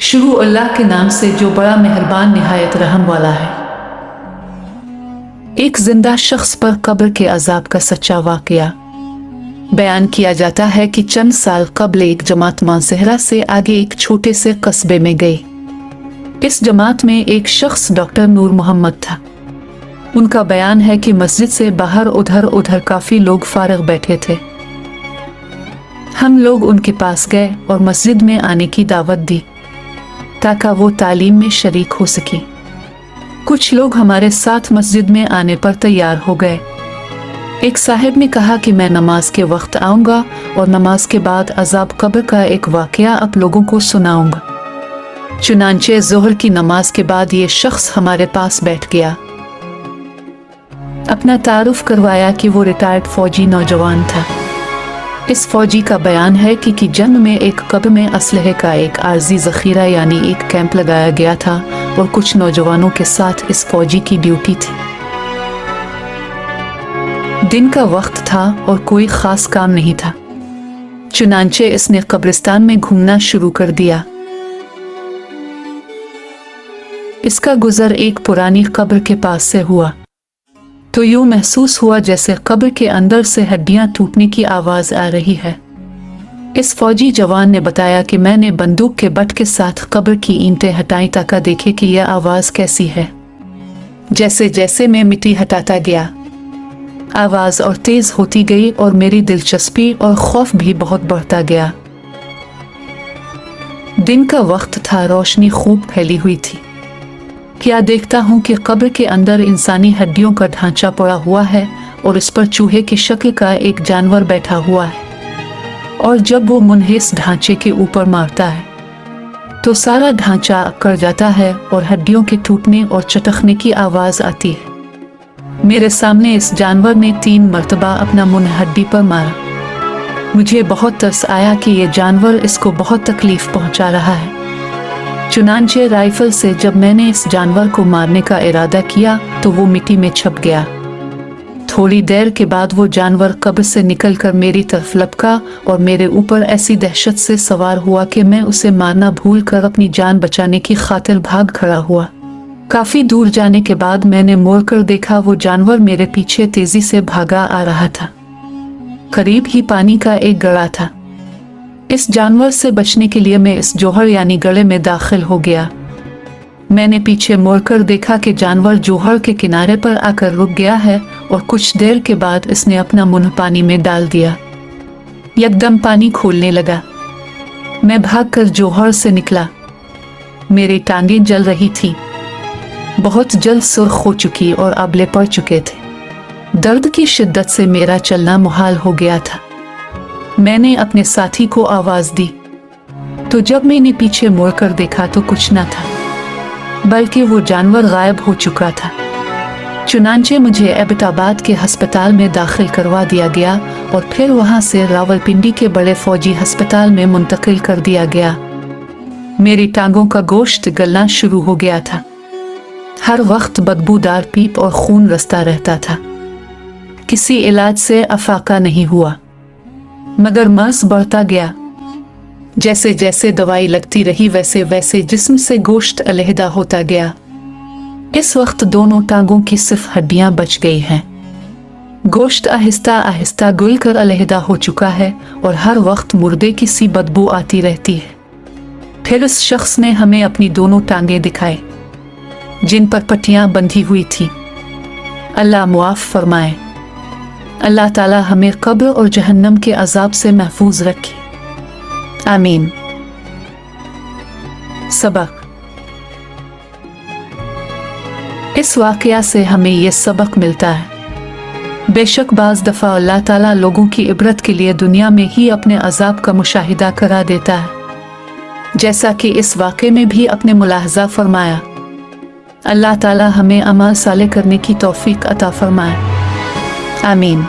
शुरू अल्लाह के नाम से जो बड़ा मेहरबान निहायत रहम वाला है। एक जिंदा शख्स पर कब्र के अजाब का सच्चा वाकया बयान किया जाता है कि चंद साल कबल एक जमात मांसेहरा से आगे एक छोटे से कस्बे में गई। इस जमात में एक शख्स डॉक्टर नूर मोहम्मद था। उनका बयान है कि मस्जिद से बाहर उधर उधर काफी लोग फारग बैठे थे। हम लोग उनके पास गए और मस्जिद में आने की दावत दी ताकि वो तालीम में शरीक हो सके। कुछ लोग हमारे साथ मस्जिद में आने पर तैयार हो गए। एक साहिब ने कहा कि मैं नमाज के वक्त आऊँगा और नमाज के बाद अजाब कब्र का एक वाकया आप लोगों को सुनाऊंगा। चुनांचे ज़ोहर की नमाज के बाद ये शख्स हमारे पास बैठ गया। अपना तारुफ करवाया कि वो रिटायर्ड फौजी नौजवान था। इस फौजी का बयान है कि जंग में एक कब्र में असलहे का एक आर्जी ज़ख़ीरा यानी एक कैंप लगाया गया था और कुछ नौजवानों के साथ इस फौजी की ड्यूटी थी। दिन का वक्त था और कोई ख़ास काम नहीं था। चुनांचे इसने कब्रिस्तान में घूमना शुरू कर दिया। इसका गुजर एक पुरानी कब्र के पास से हुआ तो यूं महसूस हुआ जैसे कब्र के अंदर से हड्डियां टूटने की आवाज आ रही है। इस फौजी जवान ने बताया कि मैंने बंदूक के बट के साथ कब्र की ईंटें हटाई ताकि देखे कि यह आवाज कैसी है। जैसे जैसे मैं मिट्टी हटाता गया आवाज और तेज होती गई और मेरी दिलचस्पी और खौफ भी बहुत बढ़ता गया। दिन का वक्त था, रोशनी खूब फैली हुई थी। क्या देखता हूँ कि कब्र के अंदर इंसानी हड्डियों का ढांचा पड़ा हुआ है और इस पर चूहे की शक्ल का एक जानवर बैठा हुआ है और जब वो मुन्हें इस ढांचे के ऊपर मारता है तो सारा ढांचा अकड़ जाता है और हड्डियों के टूटने और चटकने की आवाज आती है। मेरे सामने इस जानवर ने 3 मरतबा अपना मुंह हड्डी पर मारा। मुझे बहुत तरस आया कि ये जानवर इसको बहुत तकलीफ पहुंचा रहा है। चुनांचे राइफल से जब मैंने इस जानवर को मारने का इरादा किया तो वो मिट्टी में छप गया। थोड़ी देर के बाद वो जानवर कब्र से निकलकर मेरी तरफ लपका और मेरे ऊपर ऐसी दहशत से सवार हुआ कि मैं उसे मारना भूलकर अपनी जान बचाने की खातिर भाग खड़ा हुआ। काफी दूर जाने के बाद मैंने मुड़कर देखा वो जानवर मेरे पीछे तेजी से भागा आ रहा था। करीब ही पानी का एक गड़ा था। इस जानवर से बचने के लिए मैं इस जोहर यानी गड़े में दाखिल हो गया। मैंने पीछे मुड़कर देखा कि जानवर जोहर के किनारे पर आकर रुक गया है और कुछ देर के बाद इसने अपना मुंह पानी में डाल दिया। यकदम पानी खोलने लगा। मैं भागकर जोहर से निकला। मेरी टांगें जल रही थी, बहुत जल्द सुर्ख हो चुकी और आबले पड़ चुके थे। दर्द की शिद्दत से मेरा चलना मुहाल हो गया था। मैंने अपने साथी को आवाज दी तो जब मैंने पीछे मुड़कर देखा तो कुछ न था बल्कि वो जानवर गायब हो चुका था। चुनांचे मुझे एबटाबाद के अस्पताल में दाखिल करवा दिया गया और फिर वहां से रावलपिंडी के बड़े फौजी अस्पताल में मुंतकिल कर दिया गया। मेरी टांगों का गोश्त गलना शुरू हो गया था। हर वक्त बदबूदार पीप और खून रसता रहता था। किसी इलाज से अफाका नहीं हुआ मगर मर्ज बढ़ता गया। जैसे जैसे दवाई लगती रही वैसे वैसे जिस्म से गोश्त अलहदा होता गया। इस वक्त दोनों टांगों की सिर्फ हड्डियां बच गई हैं। गोश्त आहिस्ता आहिस्ता गुल कर अलहदा हो चुका है और हर वक्त मुर्दे की सी बदबू आती रहती है। फिर उस शख्स ने हमें अपनी दोनों टांगें दिखाई जिन पर पट्टियां बंधी हुई थी। अल्लाह मुआफ फरमाए। अल्लाह ताला हमें कब्र और जहन्नम के अजाब से महफूज रखे, आमीन। सबक। इस वाकया से हमें यह सबक मिलता है बेशक बाज़ दफ़ा अल्लाह ताला लोगों की इबरत के लिए दुनिया में ही अपने अजाब का मुशाहिदा करा देता है, जैसा कि इस वाक़े में भी अपने मुलाहजा फरमाया। अल्लाह ताला हमें अमल साले करने की तौफीक अता फरमाए, आमीन।